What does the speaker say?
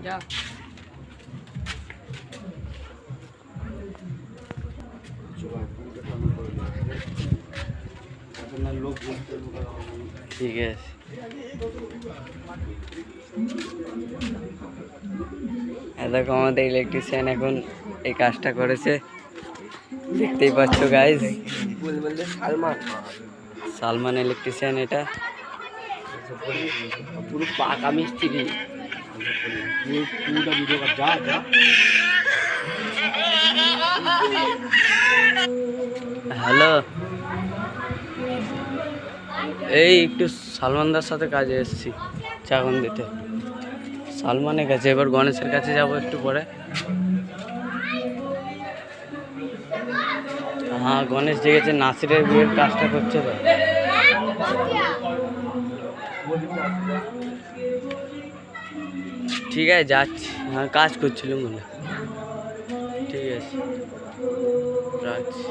যা ঠিক আছে। দেখো আমাদের ইলেকট্রিশিয়ান এখন এই কাজটা করেছে, দেখতেই পাচ্ছ গাইজ। সালমান ইলেকট্রিশিয়ান, এটা পুরো পাকা মিস্ত্রি। হ্যালো, এই একটু সালমানদার সাথে কাজে এসেছি চাকন দিতে। সালমানের কাছে, এবার গণেশের কাছে যাব একটু পরে। হ্যাঁ, গণেশ জেগেছে, নাসিরের বিয়ের কাজটা করছে তো। ঠিক আছে যাচ্ছি, হ্যাঁ কাজ করছিল মনে। ঠিক আছে রাখছি।